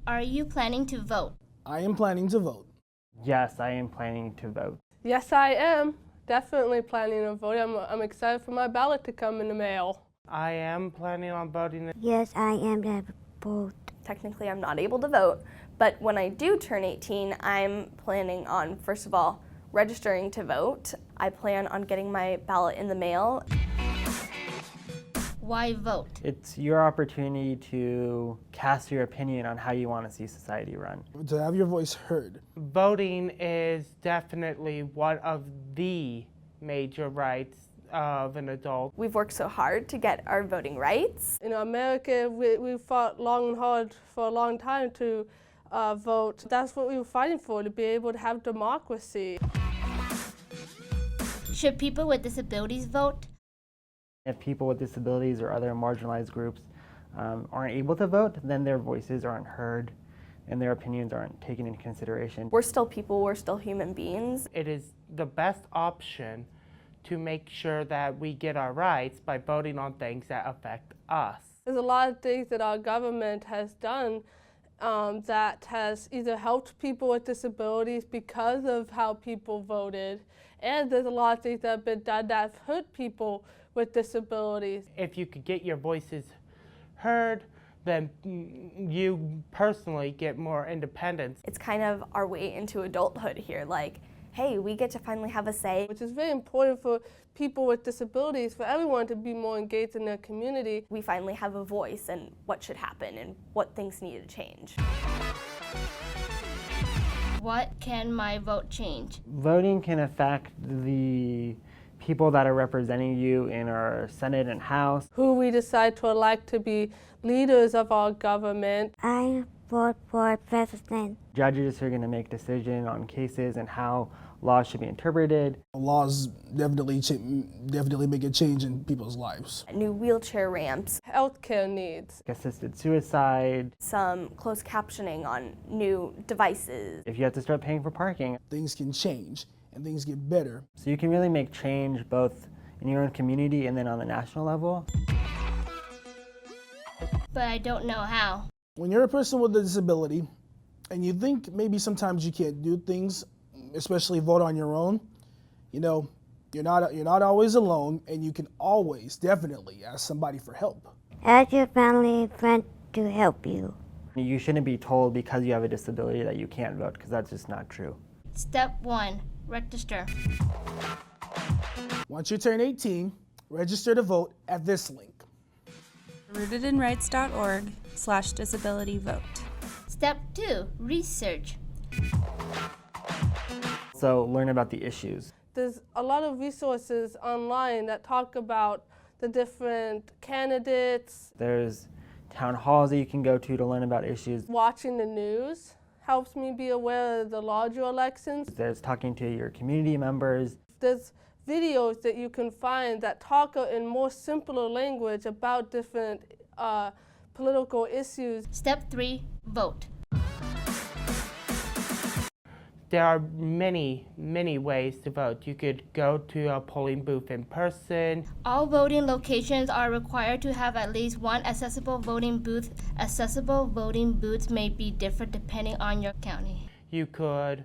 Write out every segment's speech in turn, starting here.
Are you planning to vote? I am planning to vote. Yes, I am planning to vote. Yes, I am. Definitely planning to vote. I'm excited for my ballot to come in the mail. I am planning on voting. Yes, I am to vote. Technically, I'm not able to vote, but when I do turn 18, I'm planning on, first of all, registering to vote. I plan on getting my ballot in the mail. Why vote? It's your opportunity to cast your opinion on how you want to see society run. To have your voice heard. Voting is definitely one of the major rights of an adult. We've worked so hard to get our voting rights. In America, we fought long and hard for a long time to vote. That's what we were fighting for, to be able to have democracy. Should people with disabilities vote? If people with disabilities or other marginalized groups aren't able to vote, then their voices aren't heard and their opinions aren't taken into consideration. We're still people, we're still human beings. It is the best option to make sure that we get our rights by voting on things that affect us. There's a lot of things that our government has done that has either helped people with disabilities because of how people voted, and there's a lot of things that have been done that have hurt people with disabilities. If you could get your voices heard, then you personally get more independence. It's kind of our way into adulthood here, like, hey, we get to finally have a say. Which is very important for people with disabilities, for everyone to be more engaged in their community. We finally have a voice in what should happen and what things need to change. What can my vote change? Voting can affect the people that are representing you in our Senate and House. Who we decide to elect to be leaders of our government. I vote for president. Judges are going to make decisions on cases and how laws should be interpreted. Laws definitely make a change in people's lives. New wheelchair ramps. Healthcare needs. Assisted suicide. Some closed captioning on new devices. If you have to start paying for parking. Things can change and things get better. So you can really make change both in your own community and then on the national level. But I don't know how. When you're a person with a disability and you think maybe sometimes you can't do things, especially vote on your own, you know, you're not always alone, and you can always definitely ask somebody for help. Ask your family friend to help you. You shouldn't be told because you have a disability that you can't vote, because that's just not true. Step 1, register. Once you turn 18, register to vote at this link. rootedinrights.org/disabilityvote. Step 2, research. So learn about the issues. There's a lot of resources online that talk about the different candidates. There's town halls that you can go to learn about issues. Watching the news helps me be aware of the larger elections. There's talking to your community members. There's videos that you can find that talk in more simpler language about different political issues. Step 3, vote. There are many, many ways to vote. You could go to a polling booth in person. All voting locations are required to have at least one accessible voting booth. Accessible voting booths may be different depending on your county. You could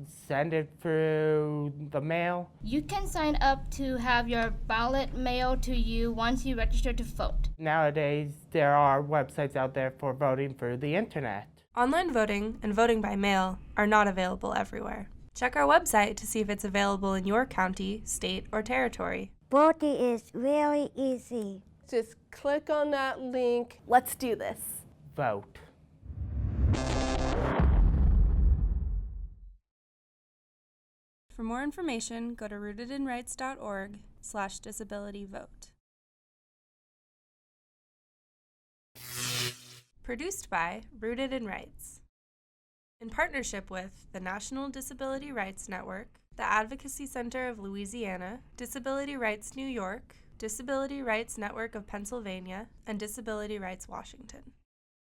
send it through the mail. You can sign up to have your ballot mailed to you once you register to vote. Nowadays, there are websites out there for voting through the internet. Online voting and voting by mail are not available everywhere. Check our website to see if it's available in your county, state, or territory. Voting is very easy. Just click on that link. Let's do this. Vote. For more information, go to rootedinrights.org/disabilityvote. Produced by Rooted in Rights. In partnership with the National Disability Rights Network, the Advocacy Center of Louisiana, Disability Rights New York, Disability Rights Network of Pennsylvania, and Disability Rights Washington.